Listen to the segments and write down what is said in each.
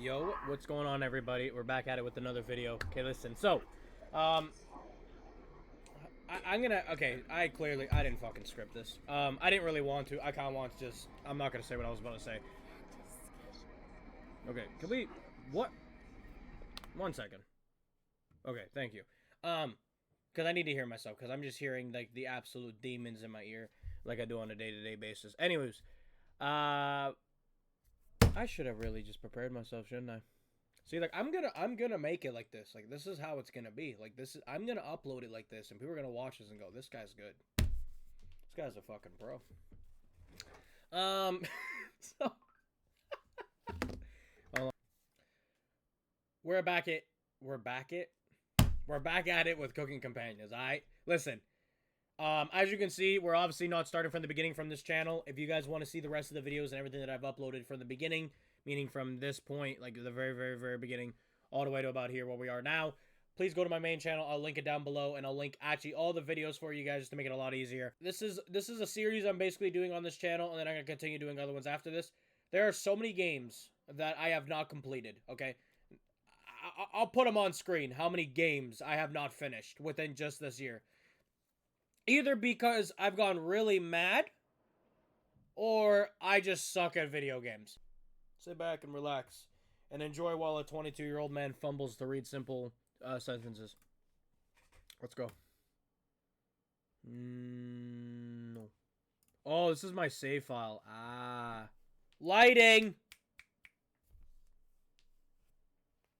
Yo, what's going on, everybody? We're back at it with another video. Okay, listen. So, I'm gonna. Okay, I didn't fucking script this. I didn't really want to. I kind of want to just. I'm not gonna say what I was about to say. Okay, can we? What? 1 second. Okay, thank you. Because I need to hear myself. Because I'm just hearing like the absolute demons in my ear, like I do on a day-to-day basis. Anyways, I should have really just prepared myself, shouldn't I? See, like I'm gonna make it like this. Like this is how it's gonna be. Like this is I'm gonna upload it like this, and people are gonna watch this and go, "This guy's good. This guy's a fucking pro." So we're back at we're back at we're back at it with cooking companions. Alright, listen. As you can see, we're obviously not starting from the beginning from this channel. If you guys want to see the rest of the videos and everything that I've uploaded from the beginning, meaning from this point, like the very, very, very beginning, all the way to about here where we are now, please go to my main channel. I'll link it down below, and I'll link actually all the videos for you guys just to make it a lot easier. This is a series I'm basically doing on this channel, and then I'm going to continue doing other ones after this. There are so many games that I have not completed, okay? I'll put them on screen, how many games I have not finished within just this year. Either because I've gone really mad, or I just suck at video games. Sit back and relax, and enjoy while a 22-year-old man fumbles to read simple sentences. Let's go. No. Oh, this is my save file. Ah. Lighting!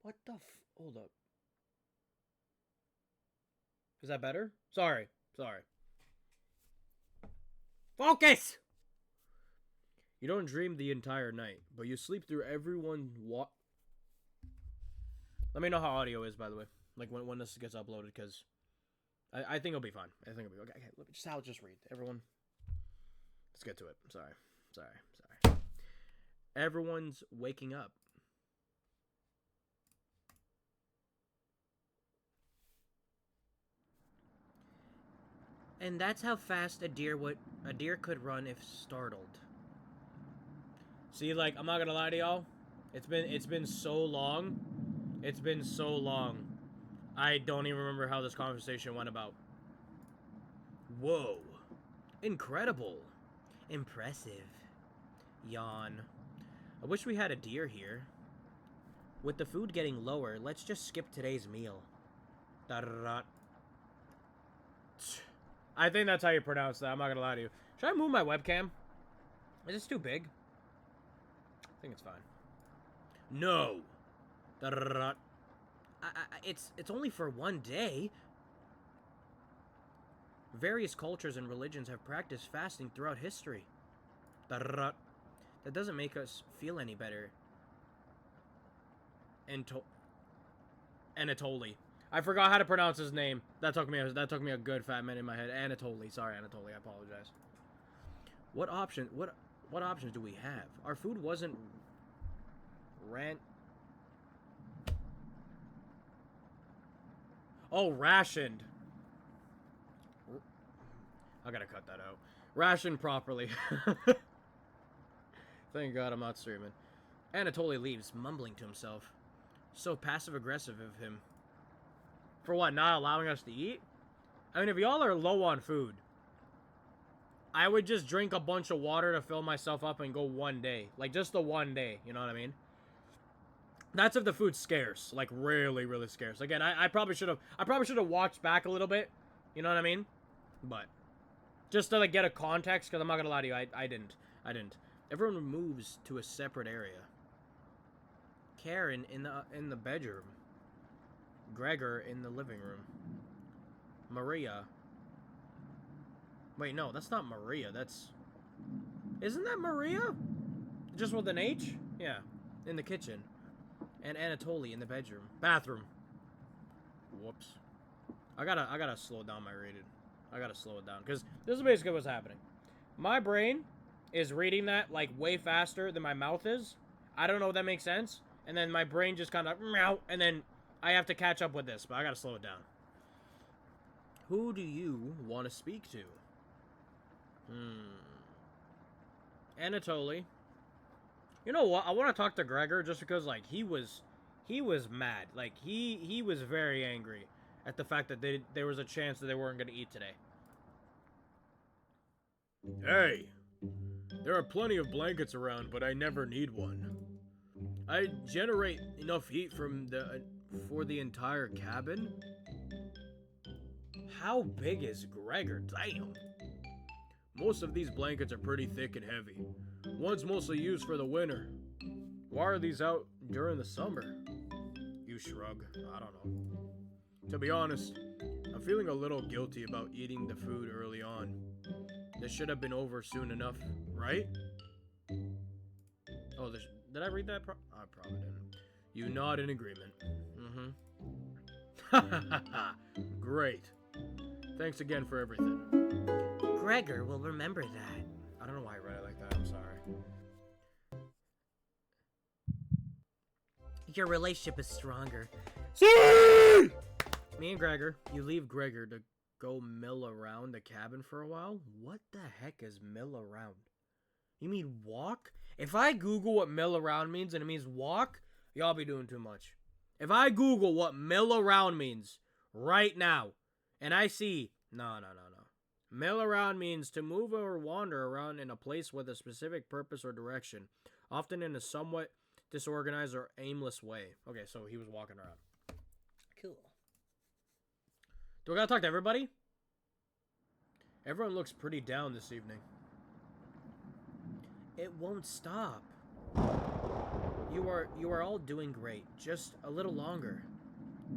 What the f... Hold up. Is that better? Sorry. Focus! You don't dream the entire night, but you sleep through everyone what? Let me know how audio is, by the way. Like, when this gets uploaded, because I think it'll be fine. I think it'll be okay. Okay, I'll just read. Everyone, let's get to it. Sorry. Everyone's waking up. And that's how fast a deer could run if startled. See, like, I'm not gonna lie to y'all. It's been so long. It's been so long. I don't even remember how this conversation went about. Whoa. Incredible. Impressive. Yawn. I wish we had a deer here. With the food getting lower, let's just skip today's meal. Da-da-da. I think that's how you pronounce that. I'm not gonna lie to you. Should I move my webcam? Is this too big? I think it's fine. No. Da-da-da-da. It's only for one day. Various cultures and religions have practiced fasting throughout history. Da-da-da. That doesn't make us feel any better. Anatoly. I forgot how to pronounce his name. That took me a good fat minute in my head. Anatoly. Sorry, Anatoly. I apologize. What options do we have? Our food wasn't rationed. I gotta cut that out. Rationed properly. Thank God I'm not streaming. Anatoly leaves, mumbling to himself. So passive-aggressive of him. For what, not allowing us to eat? I mean, if y'all are low on food, I would just drink a bunch of water to fill myself up and go one day. Like, just the one day, you know what I mean? That's if the food's scarce. Like, really, really scarce. Again, I probably should have watched back a little bit. You know what I mean? But, just to, like, get a context, because I'm not gonna lie to you, I didn't. Everyone moves to a separate area. Karen in the bedroom. Gregor in the living room. Maria. Wait, no, that's not Maria. Isn't that Maria? Just with an H? Yeah. In the kitchen. And Anatoly in the bathroom. Whoops. I gotta slow down my reading. I gotta slow it down. Because this is basically what's happening. My brain is reading that, like, way faster than my mouth is. I don't know if that makes sense. And then my brain just kind of, and then I have to catch up with this, but I gotta slow it down. Who do you want to speak to? Anatoly. You know what? I want to talk to Gregor just because, like, he was mad. Like, he was very angry at the fact that there was a chance that they weren't going to eat today. Hey, there are plenty of blankets around, but I never need one. I generate enough heat for the entire cabin. How big is Gregor? Damn. Most of these blankets are pretty thick and heavy. One's mostly used for the winter. Why are these out during the summer? You shrug. I don't know. To be honest, I'm feeling a little guilty about eating the food early on. This should have been over soon enough, right? Oh, did I read that? I probably didn't. You nod in agreement. Great. Thanks again for everything. Gregor will remember that. I don't know why I read it like that. I'm sorry. Your relationship is stronger. See! Me and Gregor, you leave Gregor to go mill around the cabin for a while? What the heck is mill around? You mean walk? If I Google what mill around means and it means walk, y'all be doing too much. If I Google what mill around means right now, and I see, no. Mill around means to move or wander around in a place with a specific purpose or direction, often in a somewhat disorganized or aimless way. Okay, so he was walking around. Cool. Do I gotta talk to everybody? Everyone looks pretty down this evening. It won't stop. You are all doing great. Just a little longer.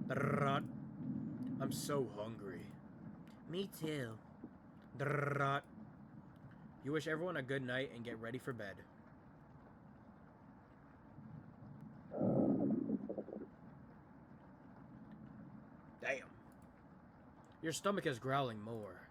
I'm so hungry. Me too. You wish everyone a good night and get ready for bed. Damn. Your stomach is growling more.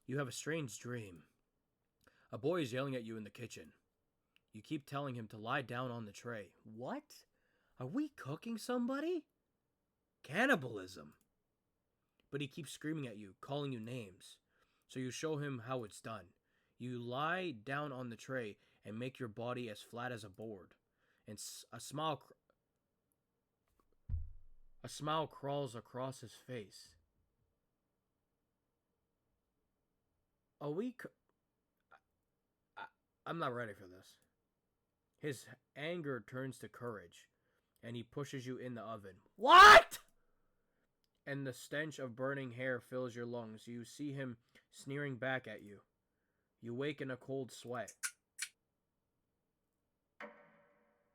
You have a strange dream. A boy is yelling at you in the kitchen. You keep telling him to lie down on the tray. What? Are we cooking somebody? Cannibalism. But he keeps screaming at you, calling you names. So you show him how it's done. You lie down on the tray and make your body as flat as a board. And a smile crawls across his face. Are we... I'm not ready for this. His anger turns to courage, and he pushes you in the oven. What? And the stench of burning hair fills your lungs. You see him sneering back at you. You wake in a cold sweat.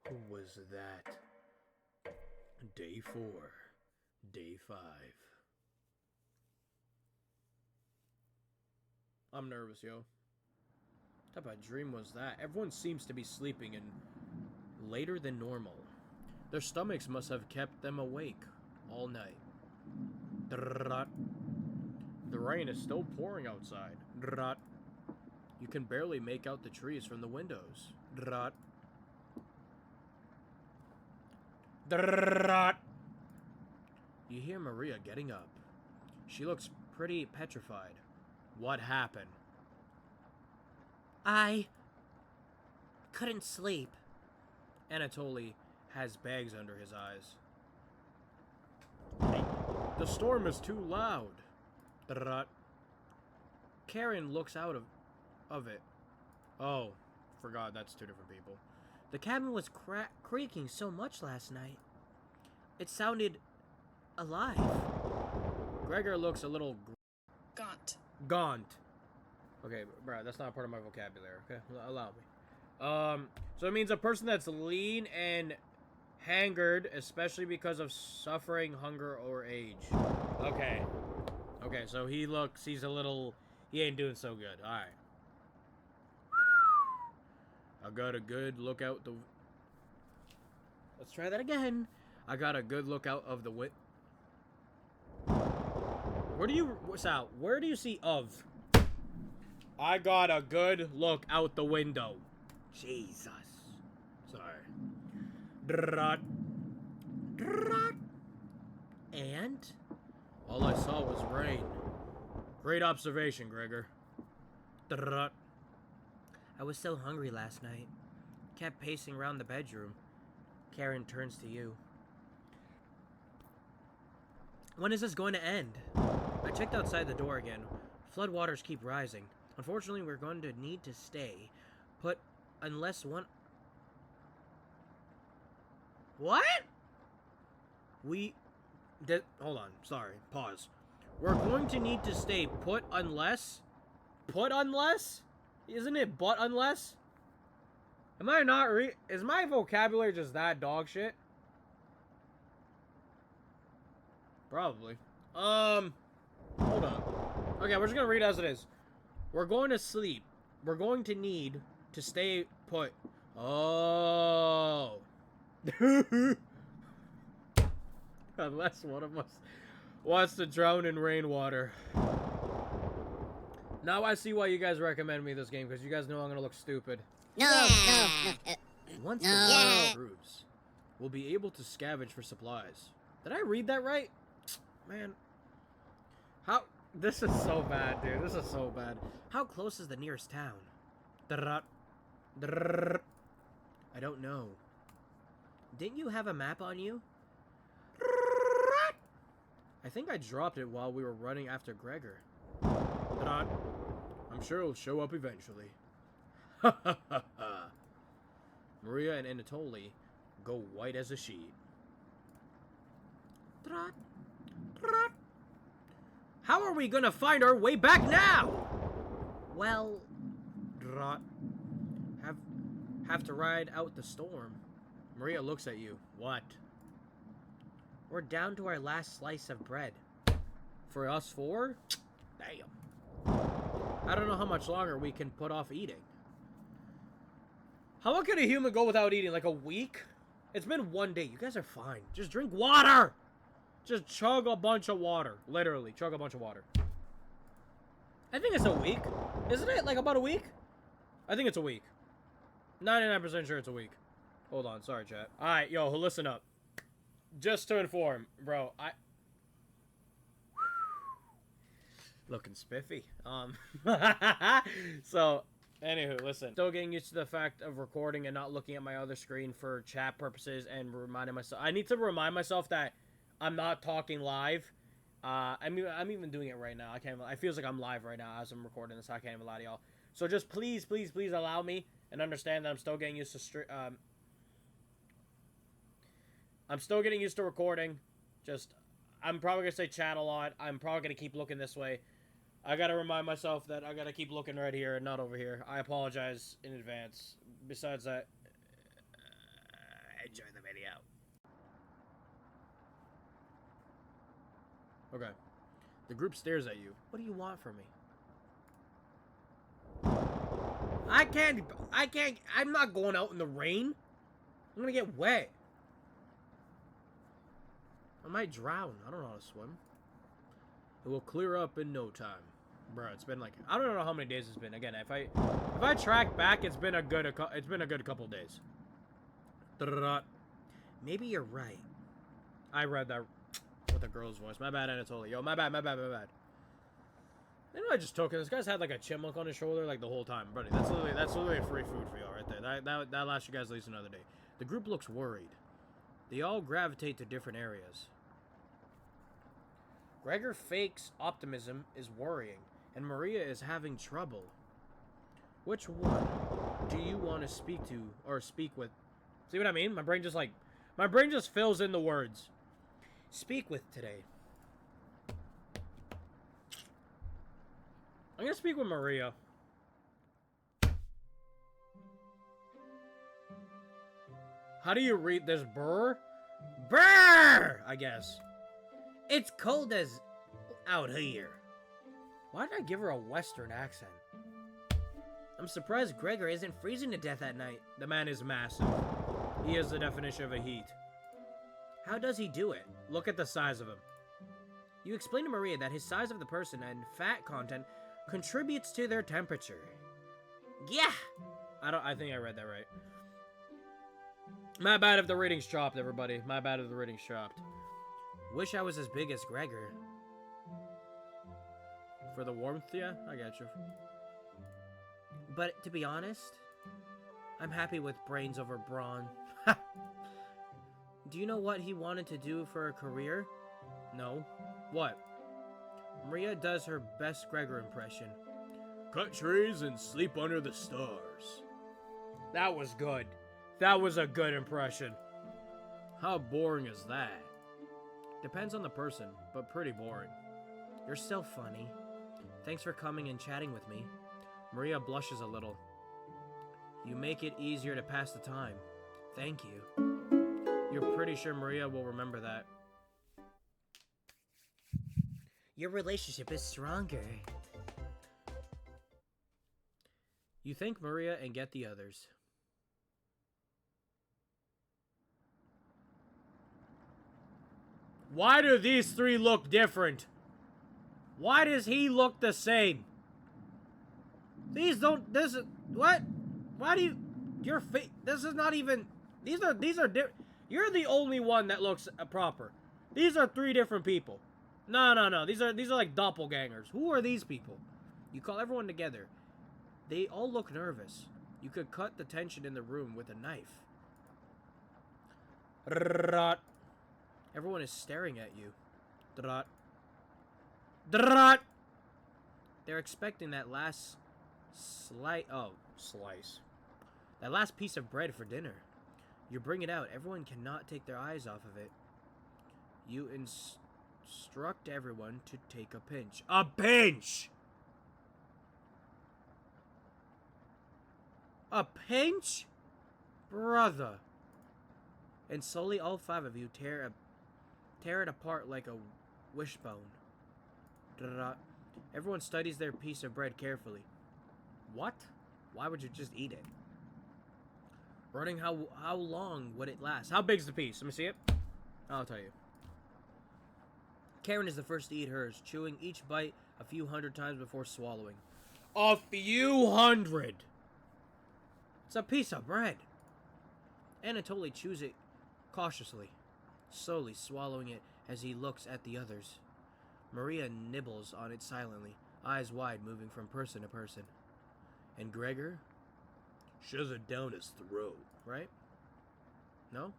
Who was that? Day 4. Day 5. I'm nervous, yo. What type of dream was that? Everyone seems to be sleeping and later than normal. Their stomachs must have kept them awake all night. The rain is still pouring outside. You can barely make out the trees from the windows. You hear Maria getting up. She looks pretty petrified. What happened? I couldn't sleep. Anatoly has bags under his eyes. The storm is too loud. Karen looks out of it. Oh, forgot that's two different people. The cabin was creaking so much last night. It sounded alive. Gregor looks a little gaunt. Okay, bro, that's not part of my vocabulary, okay? Allow me. So it means a person that's lean and hangered, especially because of suffering, hunger, or age. Okay. Okay, so he's a little, he ain't doing so good. Alright. I got a good look out the... Let's try that again. I got a good look out of the Where do you... Sal, where do you see of? I got a good look out the window. Jesus. Sorry. And all I saw was rain. Great observation, Gregor. I was so hungry last night. Kept pacing around the bedroom. Karen turns to you. When is this going to end? I checked outside the door again. Floodwaters keep rising. Unfortunately, we're going to need to stay put unless one... What? Hold on. Sorry. Pause. We're going to need to stay put unless... Put unless? Isn't it but unless? Am I not Is my vocabulary just that dog shit? Probably. Hold on. Okay, we're just gonna read it as it is. We're going to sleep. We're going to need to stay put. Oh. Unless one of us wants to drown in rainwater. Now I see why you guys recommend me this game, because you guys know I'm gonna look stupid. No. Once the water improves, we'll be able to scavenge for supplies. Did I read that right? Man. How... This is so bad, dude. This is so bad. How close is the nearest town? I don't know. Didn't you have a map on you? I think I dropped it while we were running after Gregor. I'm sure it'll show up eventually. Maria and Anatoly go white as a sheet. How are we gonna find our way back now? Well, have to ride out the storm. Maria looks at you. What? We're down to our last slice of bread. For us four? Damn. I don't know how much longer we can put off eating. How long can a human go without eating? Like a week? It's been one day. You guys are fine. Just drink water! Just chug a bunch of water. Literally, chug a bunch of water. I think it's a week. Isn't it? Like about a week? I think it's a week. 99% sure it's a week. Hold on. Sorry, chat. Alright, yo, listen up. Just to inform, bro, looking spiffy. So, anywho, listen. Still getting used to the fact of recording and not looking at my other screen for chat purposes and reminding myself. I need to remind myself that I'm not talking live. I'm even doing it right now. I feels like I'm live right now as I'm recording this. I can't even lie to y'all. So just please, please, please allow me and understand that I'm still getting used to I'm still getting used to recording. Just, I'm probably going to say chat a lot. I'm probably going to keep looking this way. I got to remind myself that I got to keep looking right here and not over here. I apologize in advance. Besides that, enjoy the video. Okay. The group stares at you. What do you want from me? I'm not going out in the rain. I'm going to get wet. I might drown. I don't know how to swim. It will clear up in no time. Bro, it's been like, I don't know how many days it's been. Again, if I track back, it's been a good couple days. Maybe you're right. I read that with a girl's voice. My bad, Anatoly. Yo, my bad. I know I just took it. This guy's had like a chipmunk on his shoulder like the whole time, buddy. That's literally free food for y'all right there. That lasts you guys at least another day. The group looks worried. They all gravitate to different areas. Gregor fakes optimism is worrying, and Maria is having trouble. Which one do you want to speak to or speak with? See what I mean? My brain just fills in the words. Speak with today. I'm gonna speak with Maria. How do you read this? Burr? Burr! I guess. It's cold as out here. Why did I give her a Western accent? I'm surprised Gregor isn't freezing to death at night. The man is massive. He is the definition of a heat. How does he do it? Look at the size of him. You explain to Maria that his size of the person and fat content contributes to their temperature. Yeah! I think I read that right. My bad if the reading's chopped, everybody. My bad if the reading's chopped. Wish I was as big as Gregor. For the warmth, yeah, I got you. But to be honest, I'm happy with brains over brawn. Do you know what he wanted to do for a career? No. What? Maria does her best Gregor impression. Cut trees and sleep under the stars. That was good. That was a good impression. How boring is that? Depends on the person, but pretty boring. You're still funny. Thanks for coming and chatting with me. Maria blushes a little. You make it easier to pass the time. Thank you. You're pretty sure Maria will remember that. Your relationship is stronger. You thank Maria and get the others. Why do these three look different? Why does he look the same? These don't, this is, what? Why do you, your face, this is not even, these are different. You're the only one that looks proper. These are three different people. No. These are like doppelgangers. Who are these people? You call everyone together. They all look nervous. You could cut the tension in the room with a knife. Everyone is staring at you. They're expecting that last slice. That last piece of bread for dinner. You bring it out. Everyone cannot take their eyes off of it. You instruct everyone to take a pinch. A pinch! A pinch? Brother. And slowly all five of you tear it apart like a wishbone. Everyone studies their piece of bread carefully. What? Why would you just eat it? Running, how long would it last? How big's the piece? Let me see it. I'll tell you. Karen is the first to eat hers, chewing each bite a few hundred times before swallowing. A few hundred! It's a piece of bread. Anatoly chews it cautiously, slowly swallowing it as he looks at the others. Maria nibbles on it silently, eyes wide, moving from person to person. And Gregor shoves it down his throat, right? No?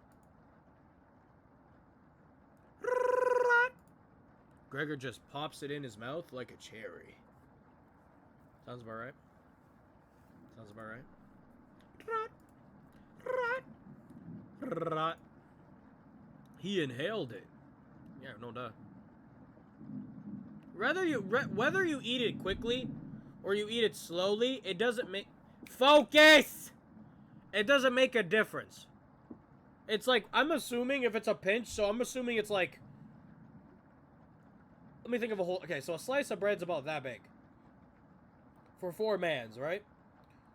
Gregor just pops it in his mouth like a cherry. Sounds about right. Sounds about right. He inhaled it. Yeah, no duh. Whether you eat it quickly or you eat it slowly, it doesn't make... Focus! It doesn't make a difference. It's like, I'm assuming if it's a pinch, so I'm assuming it's like... Let me think of a whole... Okay, so a slice of bread's about that big. For 4 mans, right?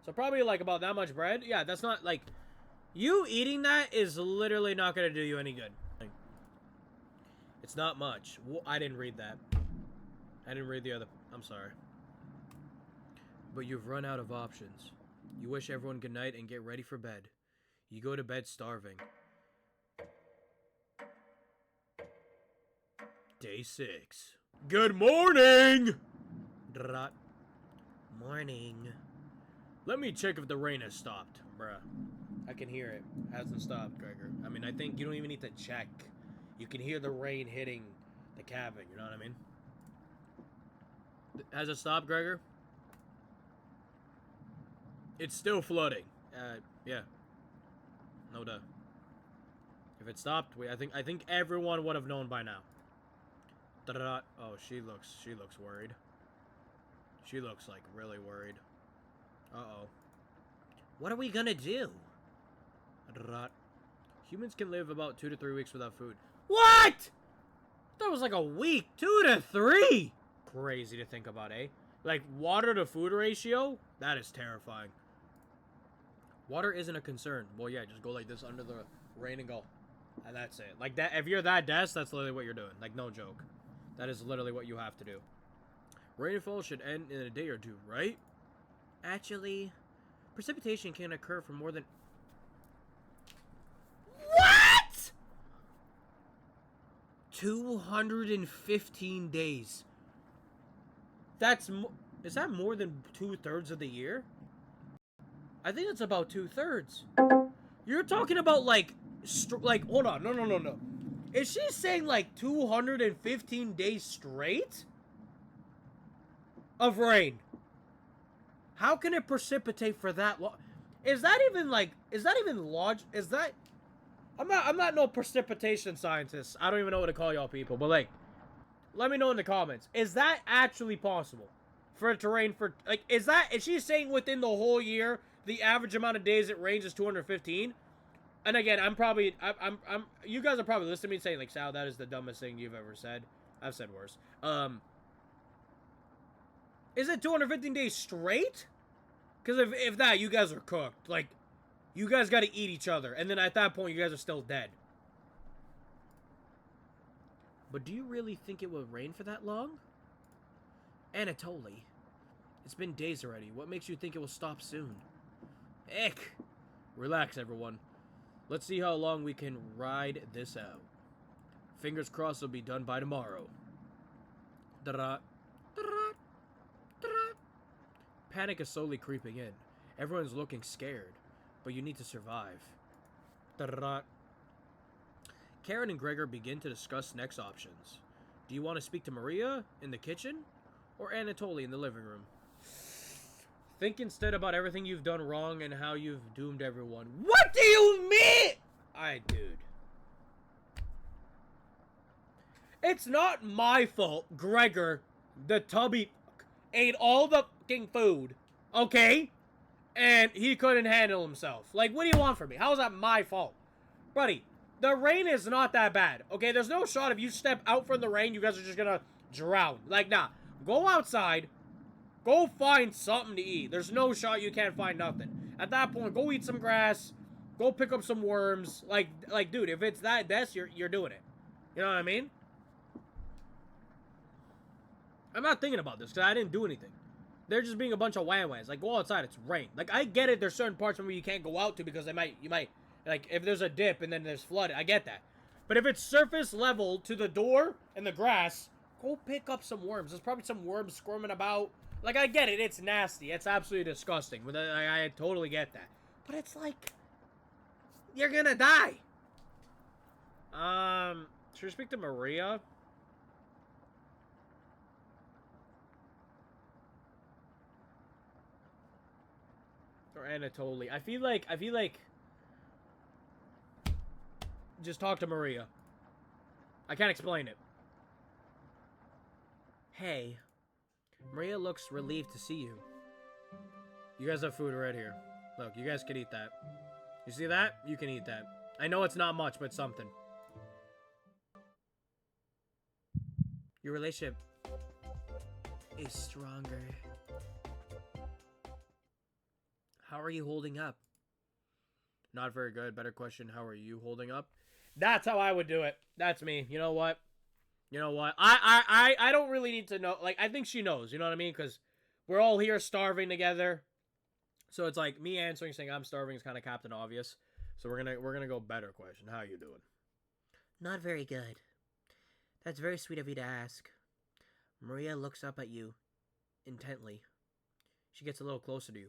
So probably like about that much bread. Yeah, that's not like... You eating that is literally not going to do you any good. It's not much. I didn't read that. I didn't read the other... I'm sorry. But you've run out of options. You wish everyone good night and get ready for bed. You go to bed starving. Day 6. Good morning! Morning. Let me check if the rain has stopped, bruh. I can hear it. Hasn't stopped, Gregor. I mean, I think you don't even need to check. You can hear the rain hitting the cabin, you know what I mean? Has it stopped, Gregor? It's still flooding. Yeah. No duh. If it stopped, I think everyone would have known by now. Oh, she looks worried. She looks like really worried. Uh-oh. What are we gonna do? Humans can live about 2 to 3 weeks without food. What? That was like a week. 2 to 3. Crazy to think about, eh? Like water to food ratio? That is terrifying. Water isn't a concern. Well, yeah, just go like this under the rain and go. And that's it. Like that. If you're that desperate, that's literally what you're doing. Like, no joke. That is literally what you have to do. Rainfall should end in a day or two, right? Actually, precipitation can occur for more than... What?! 215 days. That's... Is that more than 2/3 of the year? I think it's about 2/3. You're talking about, like... hold on. No. Is she saying, like, 215 days straight? Of rain. How can it precipitate for that long? Is that even log? Is that? I'm not no precipitation scientist. I don't even know what to call y'all people. But like, let me know in the comments. Is that actually possible for it to rain for like? Is she saying within the whole year the average amount of days it rains is 215? And again, I'm you guys are probably listening to me saying like, Sal, that is the dumbest thing you've ever said. I've said worse. Is it 215 days straight? Because if that, you guys are cooked. Like, you guys got to eat each other. And then at that point, you guys are still dead. But do you really think it will rain for that long? Anatoly, it's been days already. What makes you think it will stop soon? Eck. Relax, everyone. Let's see how long we can ride this out. Fingers crossed it'll be done by tomorrow. Da-da. Panic is slowly creeping in. Everyone's looking scared, but you need to survive. Karen and Gregor begin to discuss next options. Do you want to speak to Maria in the kitchen or Anatoly in the living room? Think instead about everything you've done wrong and how you've doomed everyone. What do you mean? Dude. It's not my fault Gregor, the tubby, ate all the fucking food, okay? And he couldn't handle himself. Like, what do you want from me? How is that my fault? Buddy, the rain is not that bad, okay? There's no shot if you step out from the rain, you guys are just gonna drown. Like, nah. Go outside. Go find something to eat. There's no shot you can't find nothing. At that point, go eat some grass. Go pick up some worms. Like, dude, if it's that you're doing it. You know what I mean? I'm not thinking about this because I didn't do anything. They're just being a bunch of wham-whams. Like, go outside. It's rain. Like, I get it. There's certain parts where you can't go out to because you might, like, if there's a dip and then there's flood. I get that. But if it's surface level to the door and the grass, go pick up some worms. There's probably some worms squirming about. Like, I get it. It's nasty. It's absolutely disgusting. I totally get that. But it's like, you're gonna die. Should we speak to Maria? Or Anatoly. I feel like just talk to Maria. I can't explain it. Hey. Maria looks relieved to see you. You guys have food right here. Look, you guys can eat that. You see that? You can eat that. I know it's not much, but something. Your relationship is stronger. How are you holding up? Not very good. Better question, how are you holding up? That's how I would do it. That's me. You know what? I don't really need to know. Like, I think she knows. You know what I mean? Because we're all here starving together. So it's like me answering saying I'm starving is kind of Captain Obvious. So we're gonna go better question. How you doing? Not very good. That's very sweet of you to ask. Maria looks up at you intently. She gets a little closer to you.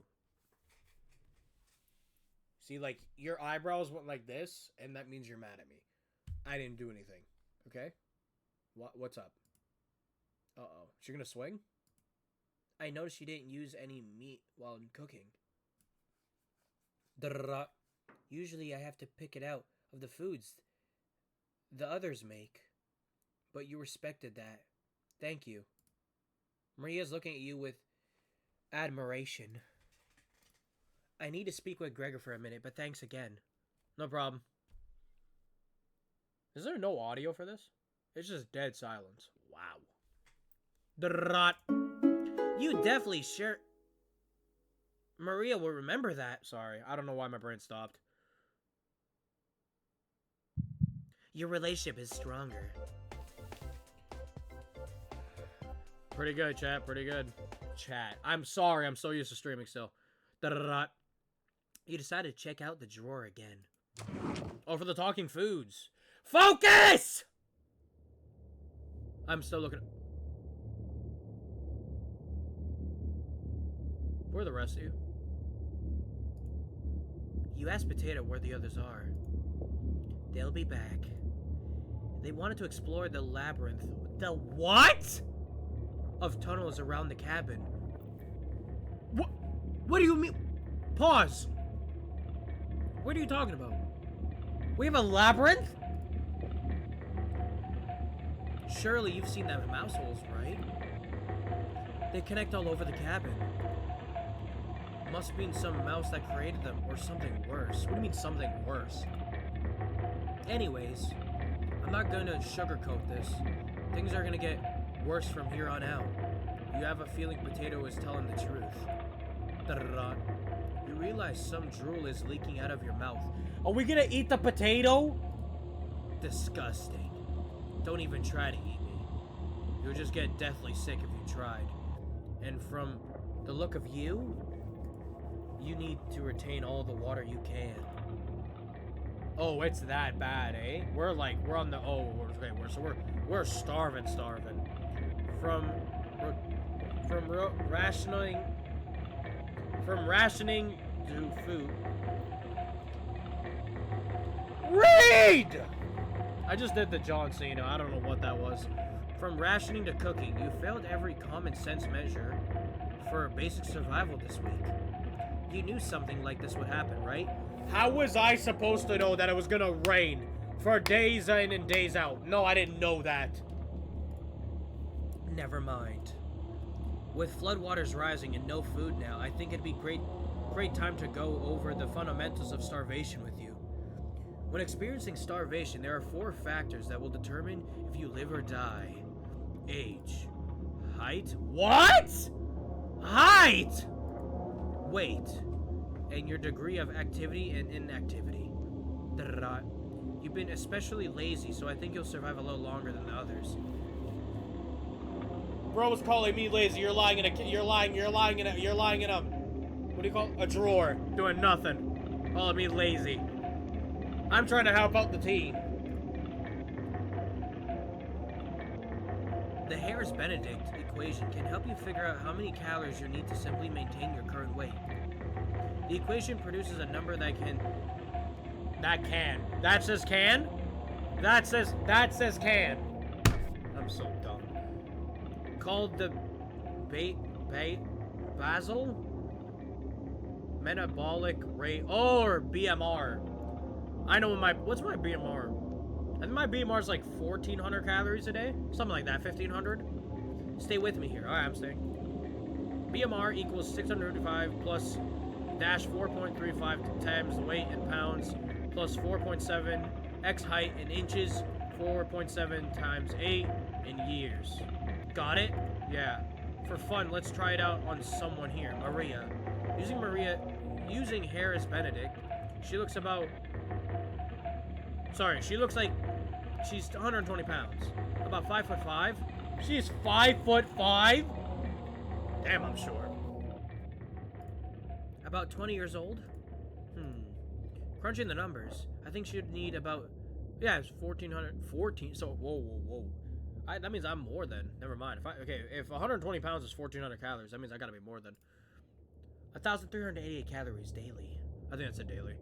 See, like, your eyebrows went like this, and that means you're mad at me. I didn't do anything. Okay? What's up? Uh-oh. She gonna swing? I noticed you didn't use any meat while cooking. Usually I have to pick it out of the foods the others make. But you respected that. Thank you. Maria's looking at you with admiration. I need to speak with Gregor for a minute, but thanks again. No problem. Is there no audio for this? It's just dead silence. Wow. You definitely sure... Maria will remember that. Sorry, I don't know why my brain stopped. Your relationship is stronger. Pretty good, chat. Pretty good. Chat. I'm sorry. I'm so used to streaming still. Da-da-da-da. You decided to check out the drawer again. Oh, for the talking foods. Focus! I'm still looking. Where are the rest of you? You asked Potato where the others are. They'll be back. They wanted to explore the labyrinth. The what? Of tunnels around the cabin. What? What do you mean? Pause. What are you talking about? We have a labyrinth? Surely you've seen them mouse holes, right? They connect all over the cabin. Must mean some mouse that created them, or something worse. What do you mean something worse? Anyways, I'm not gonna sugarcoat this. Things are gonna get worse from here on out. You have a feeling Potato is telling the truth. Da-da-da. You realize some drool is leaking out of your mouth. Are we gonna eat the potato? Disgusting. Don't even try to eat me. You'll just get deathly sick if you tried. And from the look of you, you need to retain all the water you can. Oh, it's that bad, eh? We're on the, okay, we're starving. From rationing to food. Read! I just did the John Cena, I don't know what that was. From rationing to cooking, you failed every common sense measure for basic survival this week. You knew something like this would happen, right? How was I supposed to know that it was gonna rain for days in and days out? No, I didn't know that. Never mind. With floodwaters rising and no food now, I think it'd be great time to go over the fundamentals of starvation with you. When experiencing starvation, there are 4 factors that will determine if you live or die. Age. Height. What? Height! Weight. And your degree of activity and inactivity. Da-da-da. You've been especially lazy, so I think you'll survive a little longer than the others. Bro's calling me lazy. You're lying in a what do you call it? A drawer, doing nothing. Calling me lazy. I'm trying to help out the team. The Harris-Benedict equation can help you figure out how many calories you need to simply maintain your current weight. The equation produces a number that says can? That says can. I'm so dumb. Called the basal metabolic rate, or BMR. I know what's my BMR? I think my BMR is like 1,400 calories a day, something like that, 1,500. Stay with me here. All right, I'm staying. BMR equals 655 plus dash 4.35 times the weight in pounds plus 4.7 x height in inches, 4.7 times 8 in years. Got it? Yeah. For fun, let's try it out on someone here. Maria. Using Harris-Benedict, she looks like she's 120 pounds. About 5'5". She's 5'5"? Damn, I'm short. About 20 years old? Crunching the numbers, I think she'd need about, yeah, it's 1,414, so, whoa. That means I'm more than, never mind. If 120 pounds is 1,400 calories, that means I gotta be more than 1,388 calories daily. I think that's a daily.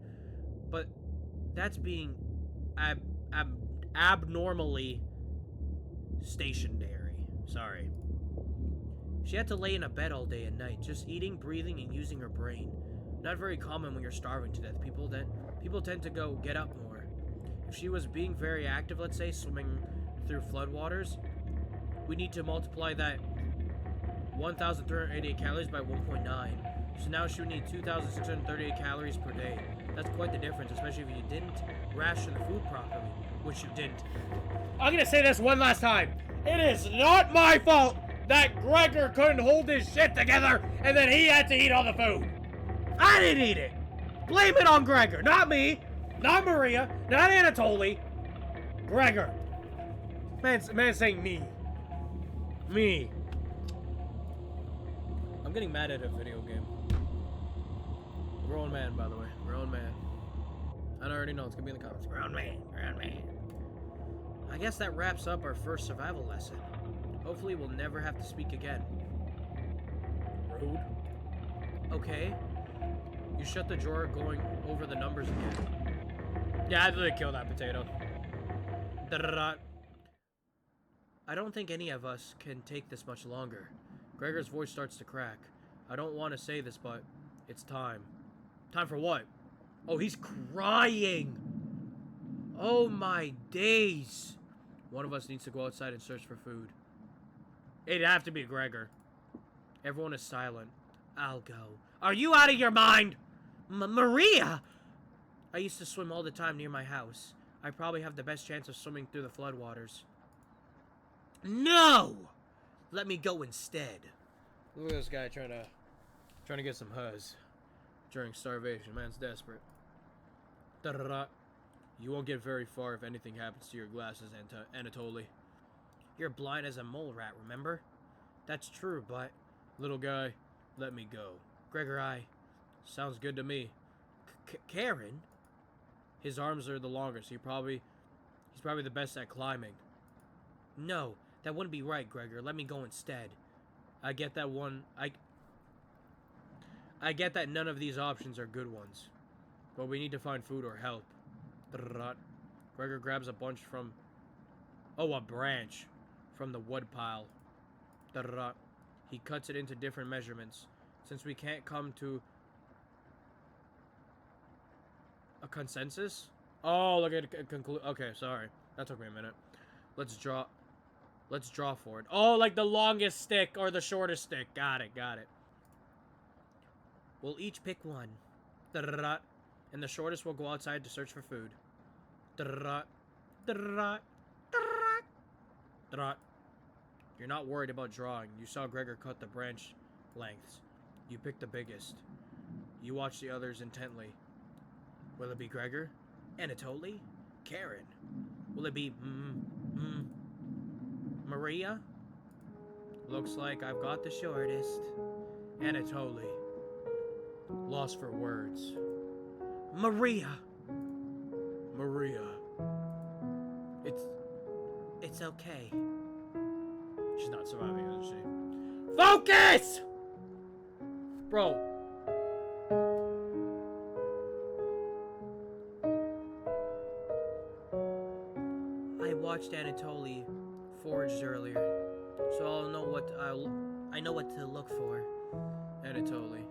But that's being abnormally stationary. Sorry. She had to lay in a bed all day and night, just eating, breathing, and using her brain. Not very common when you're starving to death. People tend to go get up more. If she was being very active, let's say, swimming through floodwaters, we need to multiply that 1,388 calories by 1.9. So now she would need 2,638 calories per day. That's quite the difference, especially if you didn't ration the food properly, which you didn't. I'm gonna say this one last time. It is not my fault that Gregor couldn't hold his shit together and then he had to eat all the food. I didn't eat it. Blame it on Gregor, not me, not Maria, not Anatoly. Gregor. Man saying me. Me. getting mad at a video game. Grown man, by the way. Grown man. I already know. It's gonna be in the comments. Grown man. Grown man. I guess that wraps up our first survival lesson. Hopefully we'll never have to speak again. Rude. Okay. You shut the drawer going over the numbers again. Yeah, I had to kill that potato. Da-da-da. I don't think any of us can take this much longer. Gregor's voice starts to crack. I don't want to say this, but it's time. Time for what? Oh, he's crying! Oh my days! One of us needs to go outside and search for food. It'd have to be Gregor. Everyone is silent. I'll go. Are you out of your mind? Maria! I used to swim all the time near my house. I probably have the best chance of swimming through the floodwaters. No! Let me go instead. Look at this guy trying to get some huzz during starvation. Man's desperate. Da-da-da. You won't get very far if anything happens to your glasses, Anatoly. You're blind as a mole rat, remember? That's true, but... Little guy, let me go. Gregor, sounds good to me. Karen? His arms are the longest. He's probably the best at climbing. No, that wouldn't be right, Gregor. Let me go instead. I get that I get that none of these options are good ones. But we need to find food or help. Gregor grabs a bunch from... Oh, a branch from the wood pile. He cuts it into different measurements. Since we can't come to a consensus? Oh, look at it conclude. Okay, sorry. That took me a minute. Let's draw for it. Oh, like the longest stick or the shortest stick. Got it, got it. We'll each pick one. And the shortest will go outside to search for food. You're not worried about drawing. You saw Gregor cut the branch lengths. You picked the biggest. You watch the others intently. Will it be Gregor? Anatoly? Karen? Will it be Maria? Looks like I've got the shortest. Anatoly. Lost for words. Maria! Maria. It's okay. She's not surviving, is she? Focus! Bro. I watched Anatoly foraged earlier, so I know what to look for. Anatoly.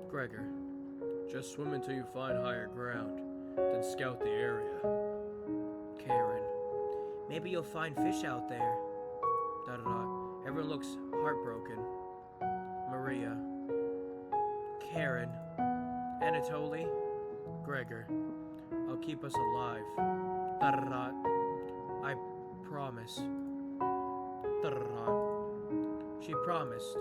Gregor. Just swim until you find higher ground, then scout the area. Karen. Maybe you'll find fish out there. Everyone looks heartbroken. Maria. Karen. Anatoly. Gregor. I'll keep us alive. I promise. She promised.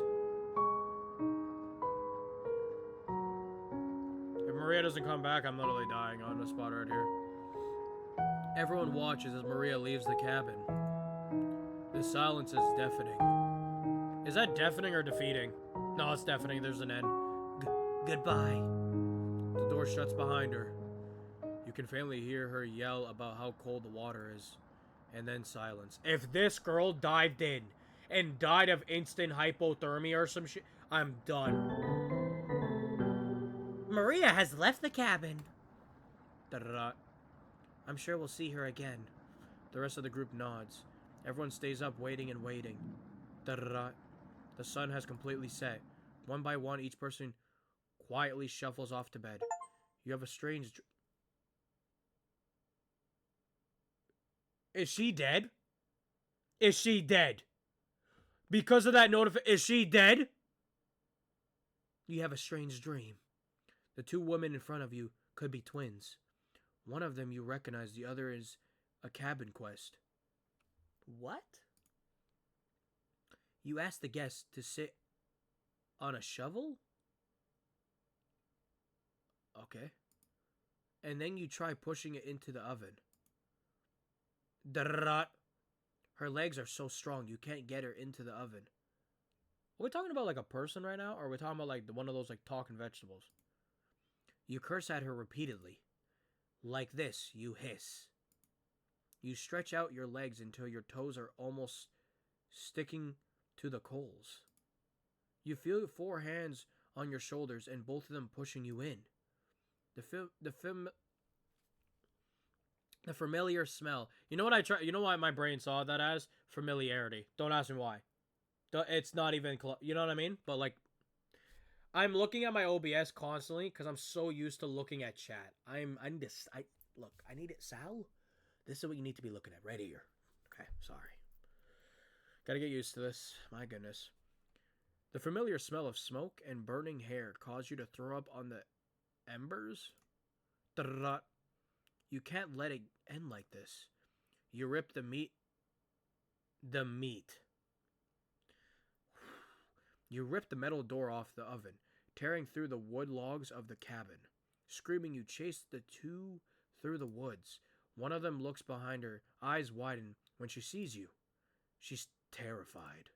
If Maria doesn't come back, I'm literally dying on the spot right here. Everyone watches as Maria leaves the cabin. The silence is deafening. Is that deafening or defeating? No, it's deafening. There's an end. Goodbye. The door shuts behind her. You can faintly hear her yell about how cold the water is. And then silence. If this girl dived in and died of instant hypothermia or some shit, I'm done. Maria has left the cabin. I'm sure we'll see her again. The rest of the group nods. Everyone stays up waiting and waiting. The sun has completely set. One by one, each person quietly shuffles off to bed. You have a strange... Is she dead? Is she dead? Because of that is she dead? You have a strange dream. The two women in front of you could be twins. One of them you recognize, the other is a cabin quest. What? You ask the guest to sit on a shovel? Okay. And then you try pushing it into the oven. Her legs are so strong you can't get her into the oven. Are we talking about like a person right now, or are we talking about like one of those like talking vegetables? You curse at her repeatedly. Like this, you hiss. You stretch out your legs until your toes are almost sticking to the coals. You feel 4 hands on your shoulders and both of them pushing you in. The familiar smell. You know what I try? You know why my brain saw that as? Familiarity. Don't ask me why. It's not even close. You know what I mean? But like, I'm looking at my OBS constantly because I'm so used to looking at chat. I need to. I need it, Sal. This is what you need to be looking at right here. Okay, sorry. Gotta get used to this. My goodness. The familiar smell of smoke and burning hair cause you to throw up on the embers. You can't let it end like this. You rip the meat. You rip the metal door off the oven, tearing through the wood logs of the cabin. Screaming, you chase the two through the woods. One of them looks behind her, eyes widen when she sees you. She's terrified.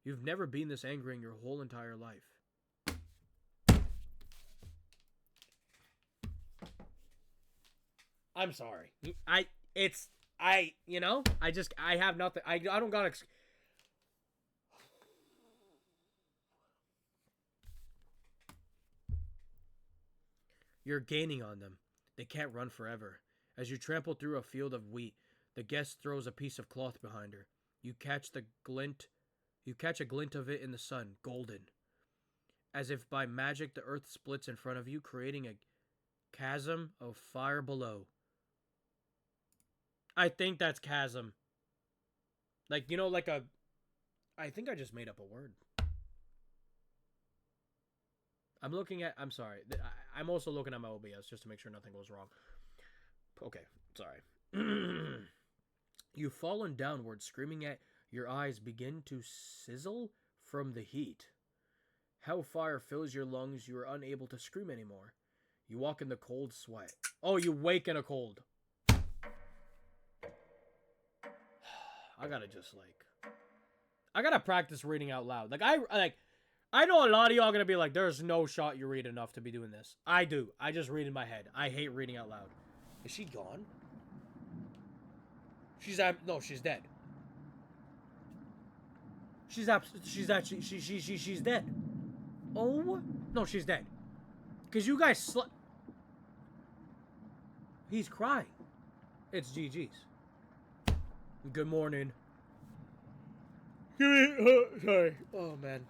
You've never been this angry in your whole entire life. I'm sorry. I have nothing. I don't got You're gaining on them. They can't run forever. As you trample through a field of wheat, the guest throws a piece of cloth behind her. You catch a glint of it in the sun, golden. As if by magic, the earth splits in front of you, creating a chasm of fire below. I think that's chasm. Like, you know, like a... I think I just made up a word. I'm sorry. I'm also looking at my OBS just to make sure nothing goes wrong. Okay, sorry. You've fallen downward, screaming at your eyes begin to sizzle from the heat. Hellfire fills your lungs. You are unable to scream anymore. You walk in the cold sweat. Oh, you wake in a cold. I gotta practice reading out loud. I know a lot of y'all are gonna be like, there's no shot you read enough to be doing this. I do. I just read in my head. I hate reading out loud. Is she gone? No, she's dead. She's dead. Oh, no, she's dead. Cause you guys He's crying. It's GG's. Good morning. Sorry. Oh, man.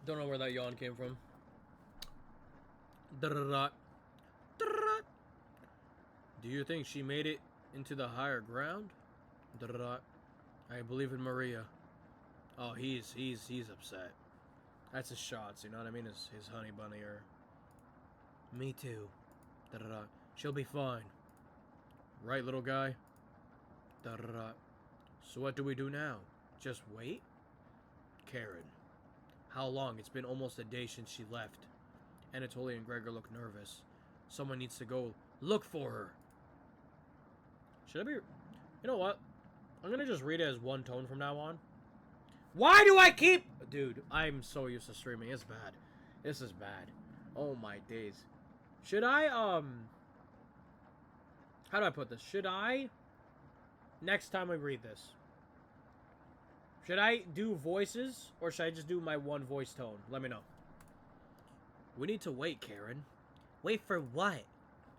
Don't know where that yawn came from. Do you think she made it into the higher ground? I believe in Maria. Oh, he's upset. That's his shots, you know what I mean? His honey bunny or... Me too. She'll be fine. Right, little guy? So what do we do now? Just wait? Karen. How long? It's been almost a day since she left. Anatoly and Gregor look nervous. Someone needs to go look for her. Should I be... You know what? I'm gonna just read it as one tone from now on. Why do I keep... Dude, I'm so used to streaming. It's bad. This is bad. Oh my days. Should I, How do I put this? Should I... Next time I read this, should I do voices, or should I just do my one voice tone? Let me know. We need to wait, Karen. Wait for what?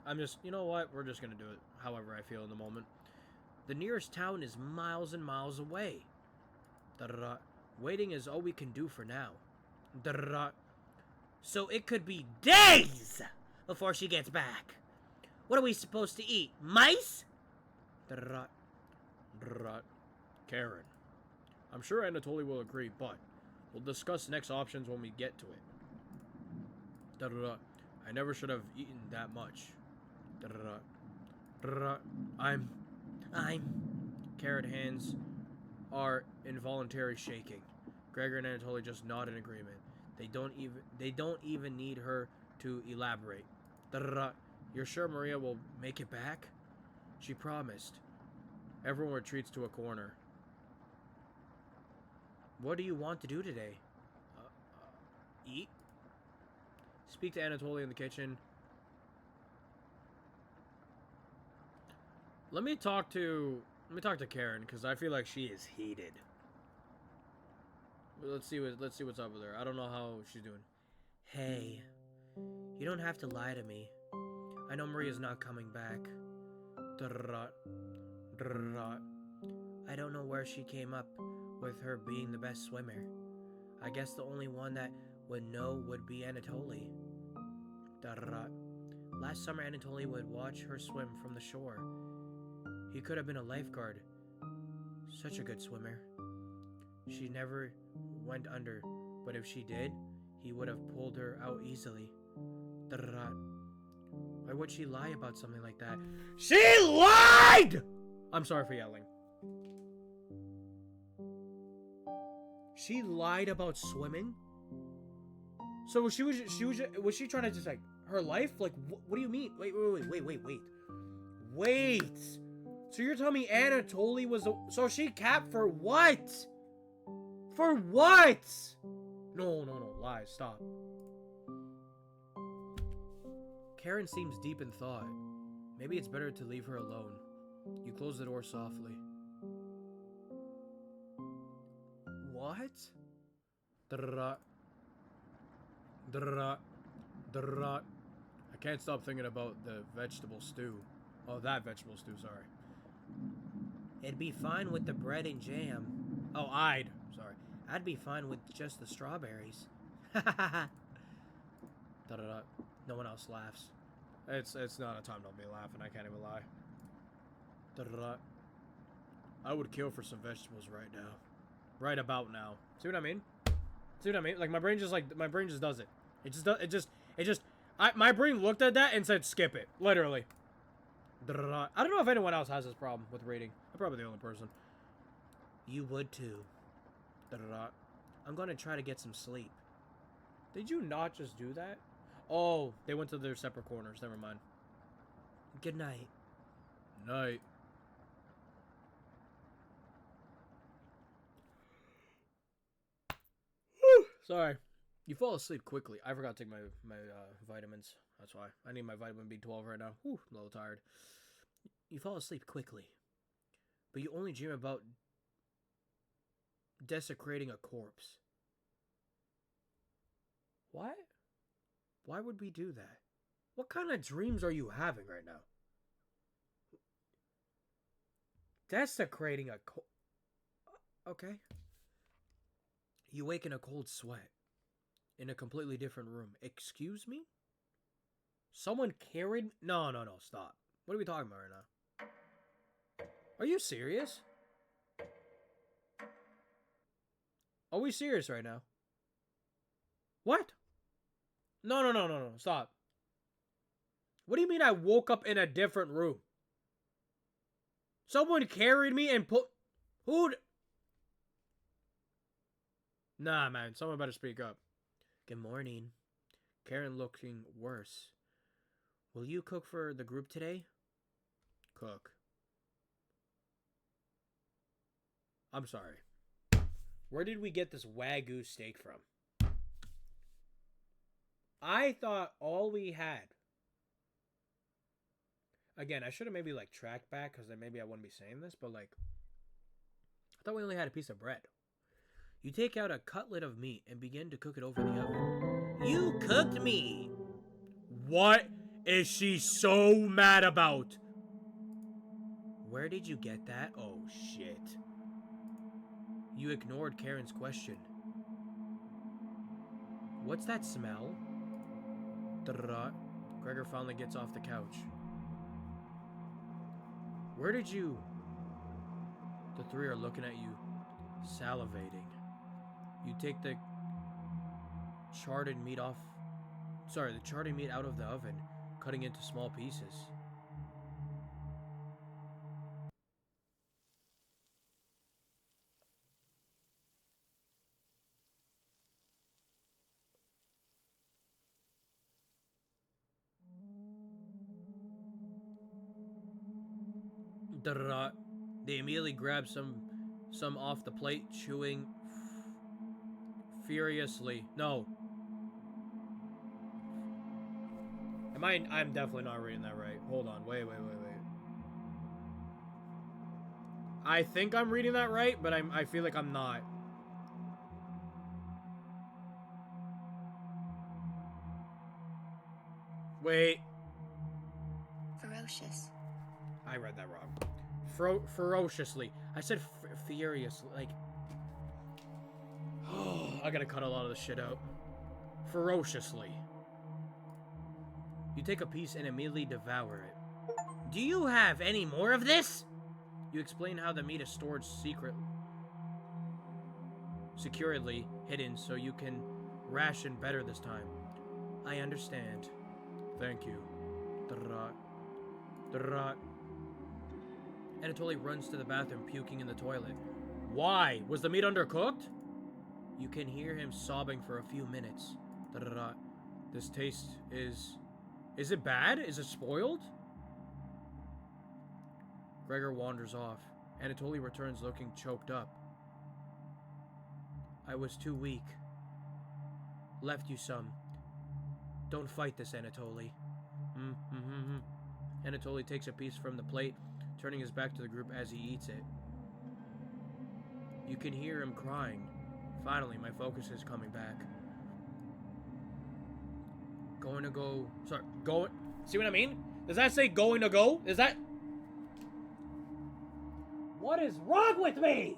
I'm just... You know what? We're just gonna do it however I feel in the moment. The nearest town is miles and miles away. Waiting is all we can do for now. So it could be days before she gets back. What are we supposed to eat? Mice? Karen. I'm sure Anatoly will agree, but we'll discuss next options when we get to it. I never should have eaten that much. I'm... Karen hands are involuntary shaking. Gregor and Anatoly just nod in agreement. They don't even need her to elaborate. You're sure Maria will make it back? She promised. Everyone retreats to a corner. What do you want to do today? Eat? Speak to Anatoly in the kitchen. Let me talk to Karen, because I feel like she is heated. Let's see what's up with her. I don't know how she's doing. Hey, you don't have to lie to me. I know Maria's not coming back. I don't know where she came up with her being the best swimmer. I guess the only one that would know would be Anatoly. Last summer, Anatoly would watch her swim from the shore. He could have been a lifeguard. Such a good swimmer. She never went under, but if she did, he would have pulled her out easily. Why would she lie about something like that? She lied! I'm sorry for yelling. She lied about swimming? So was she trying to just like her life? Like what do you mean? Wait. So you're telling me Anatoly was so she capped for what? For what? No, lies, stop. Karen seems deep in thought. Maybe it's better to leave her alone. You close the door softly. What? I can't stop thinking about the vegetable stew. Oh, that vegetable stew, sorry. It'd be fine with the bread and jam. Oh, sorry. I'd be fine with just the strawberries. No one else laughs. It's not a time to be laughing, I can't even lie. I would kill for some vegetables right now. Right about now. See what I mean? Like my brain just does it. My brain looked at that and said skip it. Literally. I don't know if anyone else has this problem with reading. I'm probably the only person. You would too. I'm gonna try to get some sleep. Did you not just do that? Oh, they went to their separate corners. Never mind. Good night. Night. Whew, sorry. You fall asleep quickly. I forgot to take my vitamins. That's why. I need my vitamin B12 right now. Whew, I'm a little tired. You fall asleep quickly. But you only dream about desecrating a corpse. What? Why would we do that? What kind of dreams are you having right now? Desecrating a okay. You wake in a cold sweat. In a completely different room. Excuse me? Someone carried... No, stop. What are we talking about right now? Are you serious? Are we serious right now? What? No, stop. What do you mean I woke up in a different room? Someone carried me and put... Who'd... Nah, man. Someone better speak up. Good morning. Karen looking worse. Will you cook for the group today? Cook. I'm sorry. Where did we get this Wagyu steak from? I thought all we had... Again, I should have maybe, like, tracked back, because then maybe I wouldn't be saying this, but, like... I thought we only had a piece of bread. You take out a cutlet of meat and begin to cook it over the oven. You cooked me! What is she so mad about? Where did you get that? Oh, shit. You ignored Karen's question. What's that smell? Gregor finally gets off the couch. Where did you... The three are looking at you, salivating. You take the charred meat out of the oven, cutting into small pieces. They immediately grab some off the plate, chewing Furiously. No. I'm definitely not reading that right. Hold on. Wait. I think I'm reading that right, but I feel like I'm not. Wait. Ferocious. I read that wrong. Ferociously. I said furious. Like. I gotta cut a lot of this shit out. Ferociously. You take a piece and immediately devour it. Do you have any more of this? You explain how the meat is stored securely hidden so you can ration better this time. I understand. Thank you. Anatoly runs to the bathroom, puking in the toilet. Why? Was the meat undercooked? You can hear him sobbing for a few minutes. This taste is... Is it bad? Is it spoiled? Gregor wanders off. Anatoly returns looking choked up. I was too weak. Left you some. Don't fight this, Anatoly. Anatoly takes a piece from the plate, turning his back to the group as he eats it. You can hear him crying. Finally, my focus is coming back. Going to go... Sorry, going... See what I mean? Does that say going to go? Is that... What is wrong with me?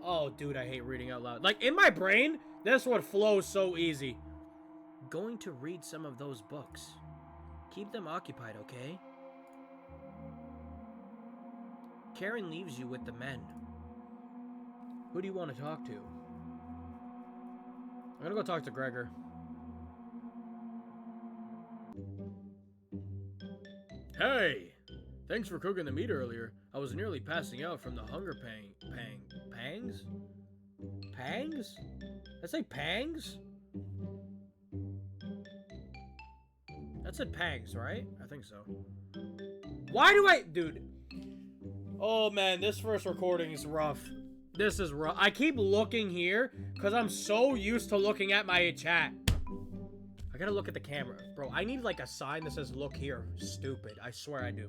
Oh, dude, I hate reading out loud. Like, in my brain, this would flow so easy. Going to read some of those books. Keep them occupied, okay? Karen leaves you with the men. Who do you want to talk to? I'm gonna go talk to Gregor. Hey! Thanks for cooking the meat earlier. I was nearly passing out from the hunger pangs? Pangs? Did I say pangs? That said pangs, right? I think so. Why do I... Dude. Oh, man. This first recording is rough. This is rough. I keep looking here because I'm so used to looking at my chat. I gotta look at the camera. Bro, I need like a sign that says look here. Stupid. I swear I do.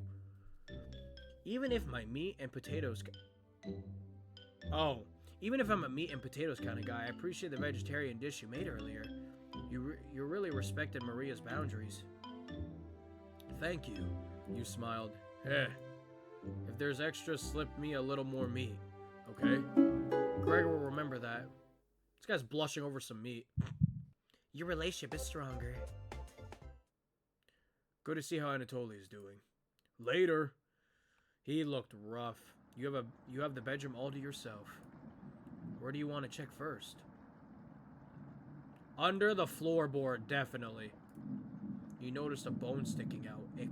Even if my meat and potatoes... Oh. Even if I'm a meat and potatoes kind of guy, I appreciate the vegetarian dish you made earlier. You really respected Maria's boundaries. Thank you. You smiled. Heh. If there's extra, slip me a little more meat. Okay? Gregor will remember that. This guy's blushing over some meat. Your relationship is stronger. Good to see how Anatoly is doing. Later. He looked rough. You have the bedroom all to yourself. Where do you want to check first? Under the floorboard, definitely. You noticed a bone sticking out. Ick.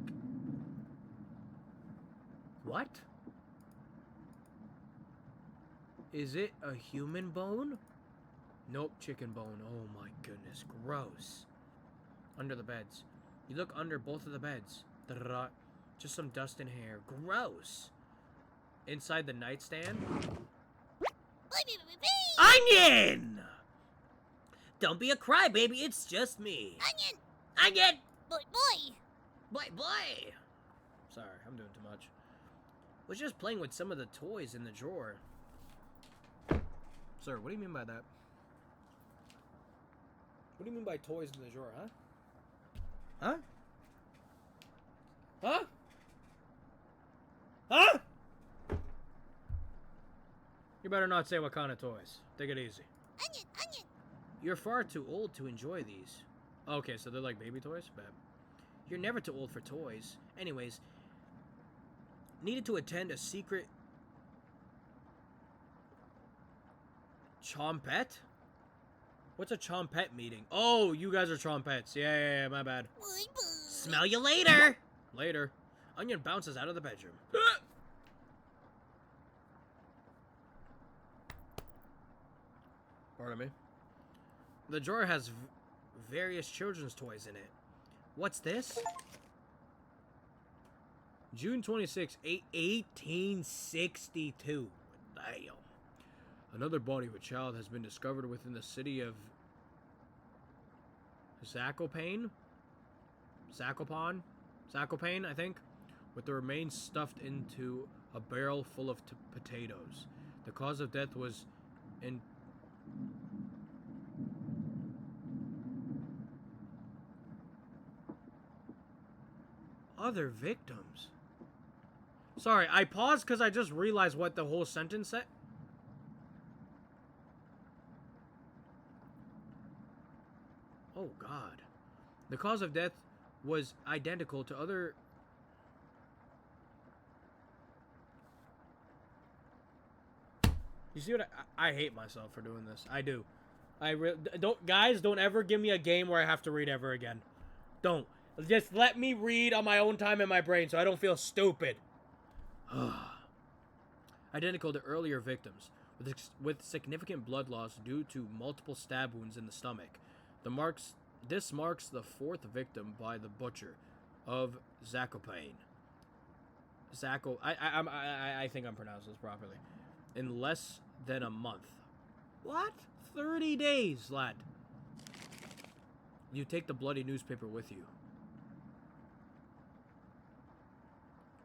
What? Is it a human bone? Nope, chicken bone. Oh my goodness, gross. Under the beds. You look under both of the beds. Just some dust and hair. Gross. Inside the nightstand. Onion! Don't be a crybaby, it's just me. Onion! Onion! Boy! Sorry, I'm doing too much. Was just playing with some of the toys in the drawer. Sir, what do you mean by that? What do you mean by toys in the drawer, huh? Huh? Huh? Huh? You better not say what kind of toys. Take it easy. Onion! You're far too old to enjoy these. Okay, so they're like baby toys? Bet. You're never too old for toys. Anyways, needed to attend a secret chompette? What's a chompette meeting? Oh, you guys are chompettes. Yeah, my bad. Boy! Smell you later! Later. Onion bounces out of the bedroom. Pardon me. The drawer has various children's toys in it. What's this? June 26, 1862. Damn. Another body of a child has been discovered within the city of Zakopane, I think, with the remains stuffed into a barrel full of potatoes. The cause of death was in other victims. Sorry, I paused because I just realized what the whole sentence said. Oh, God. The cause of death was identical to other... You see what I hate myself for doing this. I do. Guys, don't ever give me a game where I have to read ever again. Don't. Just let me read on my own time in my brain so I don't feel stupid. Identical to earlier victims, with significant blood loss due to multiple stab wounds in the stomach. This marks the fourth victim by the butcher of Zakopane. I think I'm pronouncing this properly. In less than a month. What? 30 days, lad. You take the bloody newspaper with you.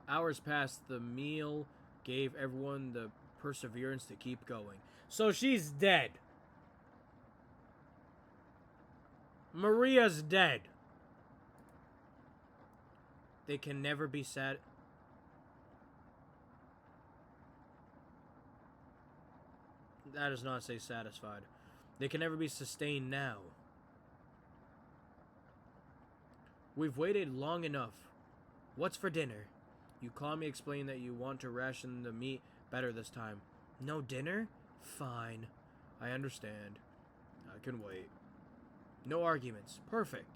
Hours passed. The meal gave everyone the perseverance to keep going. So she's dead. Maria's dead. They can never be sad. That does not say satisfied. They can never be sustained now. We've waited long enough. What's for dinner? You calmly explain that you want to ration the meat better this time. No dinner? Fine. I understand. I can wait. No arguments. Perfect.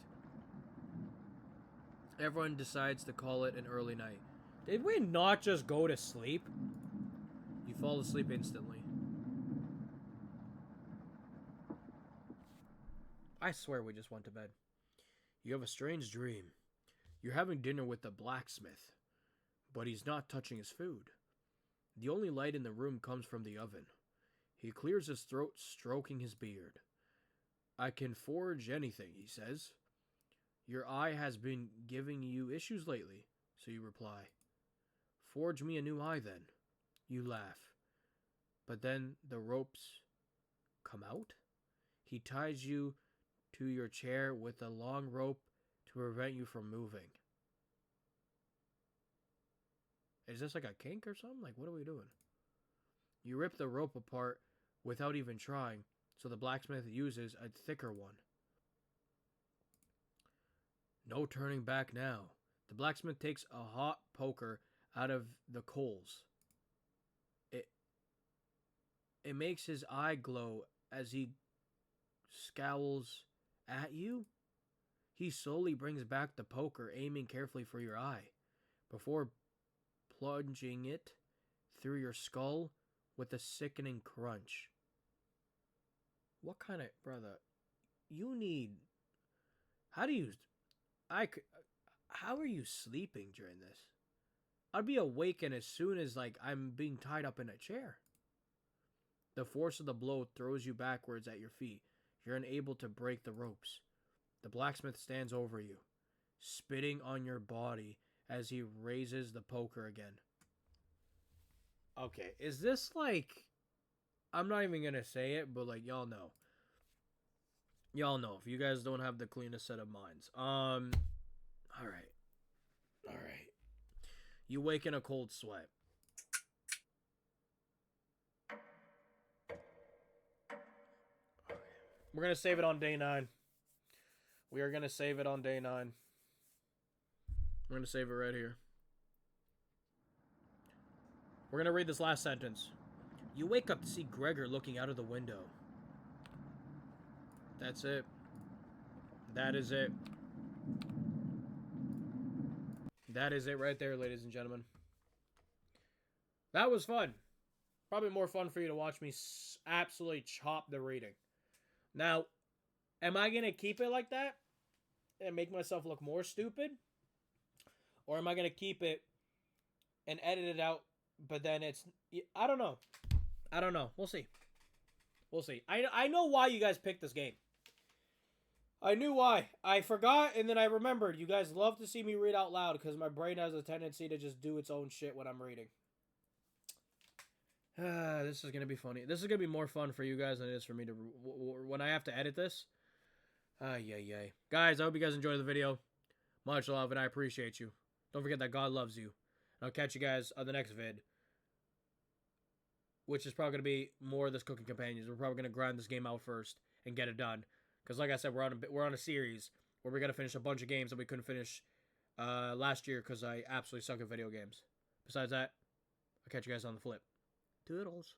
Everyone decides to call it an early night. Did we not just go to sleep? You fall asleep instantly. I swear we just went to bed. You have a strange dream. You're having dinner with the blacksmith, but he's not touching his food. The only light in the room comes from the oven. He clears his throat, stroking his beard. I can forge anything, he says. Your eye has been giving you issues lately, so you reply. Forge me a new eye, then. You laugh. But then the ropes come out? He ties you to your chair with a long rope to prevent you from moving. Is this like a kink or something? Like, what are we doing? You rip the rope apart without even trying, so the blacksmith uses a thicker one. No turning back now. The blacksmith takes a hot poker out of the coals. It makes his eye glow as he scowls at you. He slowly brings back the poker, aiming carefully for your eye, before plunging it through your skull with a sickening crunch. What kind of... Brother, you need... How are you sleeping during this? I'd be awakened as soon as, like, I'm being tied up in a chair. The force of the blow throws you backwards at your feet. You're unable to break the ropes. The blacksmith stands over you, spitting on your body as he raises the poker again. Okay, is this like... I'm not even gonna say it, but like, y'all know. Y'all know, if you guys don't have the cleanest set of minds. Alright. You wake in a cold sweat. We're gonna save it on day 9. We are gonna save it on day 9. We're gonna save it right here. We're gonna read this last sentence. You wake up to see Gregor looking out of the window. That's it. That is it. That is it right there, ladies and gentlemen. That was fun. Probably more fun for you to watch me absolutely chop the reading. Now, am I going to keep it like that and make myself look more stupid? Or am I going to keep it and edit it out, but then it's... I don't know. I don't know. We'll see. We'll see. I know why you guys picked this game. I knew why. I forgot, and then I remembered. You guys love to see me read out loud because my brain has a tendency to just do its own shit when I'm reading. This is going to be funny. This is going to be more fun for you guys than it is for me to... when I have to edit this. Yay. Guys, I hope you guys enjoyed the video. Much love, and I appreciate you. Don't forget that God loves you. And I'll catch you guys on the next vid. Which is probably going to be more of this Cooking Companions. We're probably going to grind this game out first and get it done. Because like I said, we're on a series where we got to finish a bunch of games that we couldn't finish last year because I absolutely suck at video games. Besides that, I'll catch you guys on the flip. Toodles.